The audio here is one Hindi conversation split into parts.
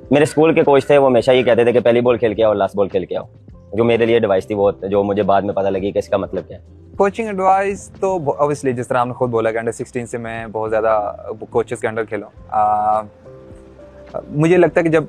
मेरे स्कूल के कोच थे, वो हमेशा ये कहते थे कि पहली बॉल खेल के आओ और लास्ट बॉल खेल के आओ, जो मेरे लिए एडवाइस थी वो, जो मुझे बाद में पता लगी कि इसका मतलब क्या है। कोचिंग एडवाइस तो ऑब्वियसली जिस तरह आपने खुद बोला कि अंडर 16 से मैं बहुत ज़्यादा कोचेस के अंडर खेला। मुझे लगता है कि जब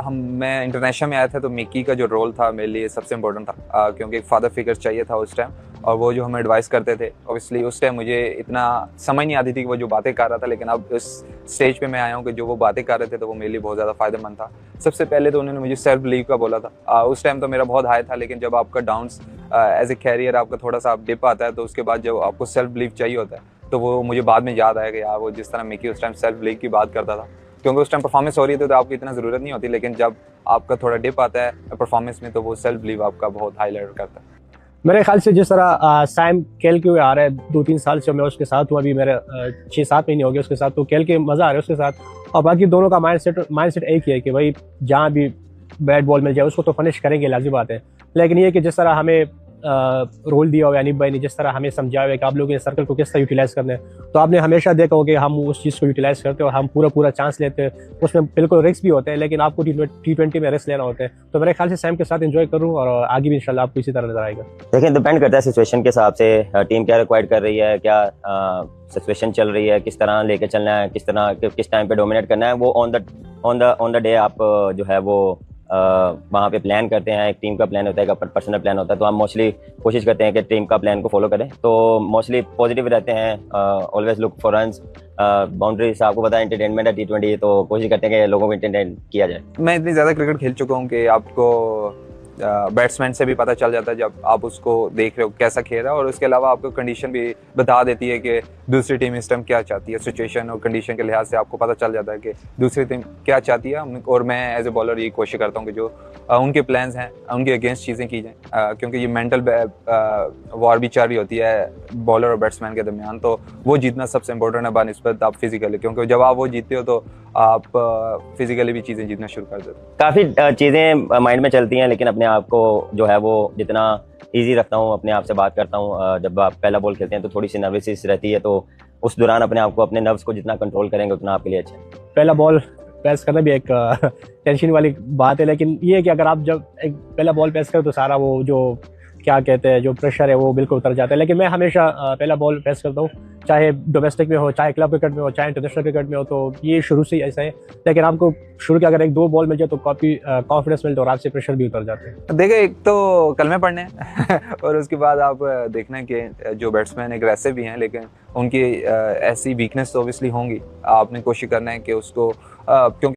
मैं इंटरनेशनल में आया था तो मिकी का जो रोल था मेरे लिए सबसे इम्पोर्टेंट था, क्योंकि एक फादर फिगर चाहिए था उस टाइम, और वो जो हमें एडवाइस करते थे। ऑब्वियसली उस टाइम मुझे इतना समझ नहीं आती थी कि वो जो बातें कर रहा था, लेकिन अब इस स्टेज पे मैं आया हूँ कि जो वो बातें कर रहे थे तो वो मेरे लिए बहुत ज़्यादा फ़ायदेमंद था। सबसे पहले तो उन्होंने मुझे सेल्फ बिलीव का बोला था। उस टाइम तो मेरा बहुत हाई था, लेकिन जब आपका डाउन्स एज ए कैरियर आपका थोड़ा सा डिप आता है, तो उसके बाद जब आपको सेल्फ बिलीव चाहिए होता है, तो वो मुझे बाद में याद आया कि यार वो जिस तरह मिकी उस टाइम सेल्फ बिलीव की बात करता था, क्योंकि उस टाइम परफॉर्मेंस हो रही थी तो आपको इतना ज़रूरत नहीं होती, लेकिन जब आपका थोड़ा डिप आता है परफॉर्मेंस में तो वो सेल्फ बिलीव आपका बहुत हाईलाइट करता है। मेरे ख्याल से जिस तरह सैम खेल के हुए आ रहा है 2-3 साल से, मैं उसके साथ हूँ, अभी मेरे 6-7 महीने हो गए उसके साथ, तो खेल के मज़ा आ रहा है उसके साथ। और बाकी दोनों का माइंडसेट एक ही है कि भाई जहाँ भी बैट बॉल मिल जाए उसको तो फिनिश करेंगे, लाज़िम बात है। लेकिन ये कि जिस तरह हमें रोल दिया हुआ है अनीब भाई ने, जिस तरह हमें समझाया हुआ है कि आप लोगों ने सर्कल को किस तरह यूटिलाइज करना है, तो आपने हमेशा देखा होगा कि हम उस चीज़ को यूटिलाइज करते हैं और हम पूरा चांस लेते हैं। उसमें बिल्कुल रिस्क भी होते हैं, लेकिन आपको T20 में रिस्क लेना होता है। तो मेरे ख्याल से सैम के साथ एंजॉय करूँ और आगे भी इंशाल्लाह आपको इसी तरह नजर आएगा। देखिए, डिपेंड करता है सिचुएशन के हिसाब से, टीम क्या रिक्वायर्ड कर रही है, क्या सिचुएशन चल रही है, किस तरह लेके चलना है, किस तरह किस टाइम पे डोमिनेट करना है, वो ऑन द डे आप जो है वो वहाँ पे प्लान करते हैं। एक टीम का प्लान होता है, एक पर्सनल प्लान होता है, तो हम मोस्टली कोशिश करते हैं कि टीम का प्लान को फॉलो करें। तो मोस्टली पॉजिटिव रहते हैं, always look for runs, boundaries. आपको पता है एंटरटेनमेंट है T20, तो कोशिश करते हैं कि लोगों को एंटरटेन किया जाए। मैं इतनी ज़्यादा क्रिकेट खेल चुका हूँ कि आपको बैट्समैन से भी पता चल जाता है जब आप उसको देख रहे हो कैसा खेल रहा है, और उसके अलावा आपको कंडीशन भी बता देती है कि दूसरी टीम इस टाइम क्या चाहती है। सिचुएशन और कंडीशन के लिहाज से आपको पता चल जाता है कि दूसरी टीम क्या चाहती है। और मैं एज ए बॉलर यही कोशिश करता हूँ कि जो उनके प्लान्स हैं उनके अगेंस्ट चीज़ें की जाएँ, क्योंकि ये मेंटल वॉर भी चल रही होती है बॉलर और बैट्समैन के दरमियान, तो वो जीतना सबसे इंपॉर्टेंट है बानिस्बत आप फिजिकली, क्योंकि जब आप वो जीतते हो तो आप फिजिकली भी चीज़ें जीतना शुरू कर देते हो। काफ़ी चीज़ें माइंड में चलती हैं, लेकिन अपने आप को जो है वो जितना इजी रखता हूँ, अपने आप से बात करता हूँ। जब आप पहला बॉल खेलते हैं तो थोड़ी सी नर्वसनेस रहती है, तो उस दौरान अपने आप को, अपने नर्व्स को जितना कंट्रोल करेंगे उतना आपके लिए अच्छा है। पहला बॉल पेस करना भी एक टेंशन वाली बात है, लेकिन ये है कि अगर आप जब एक पहला बॉल पेस करो तो सारा वो जो क्या कहते हैं जो प्रेशर है वो बिल्कुल उतर जाता है। लेकिन मैं हमेशा पहला बॉल पेस करता हूँ, चाहे डोमेस्टिक में हो, चाहे क्लब क्रिकेट में हो, चाहे इंटरनेशनल क्रिकेट में हो, तो ये शुरू से ही ऐसा है। लेकिन आपको शुरू के अगर 1-2 बॉल मिल जाए तो काफ़ी कॉन्फिडेंस मिलता है और आपसे प्रेशर भी उतर जाते हैं। देखिए, एक तो कलमे पढ़ने हैं और उसके बाद आप देखना कि जो बैट्समैन एग्रेसिव भी हैं, लेकिन उनकी ऐसी वीकनेस तो ऑब्वियसली होंगी। आपने कोशिश करना है कि उसको क्योंकि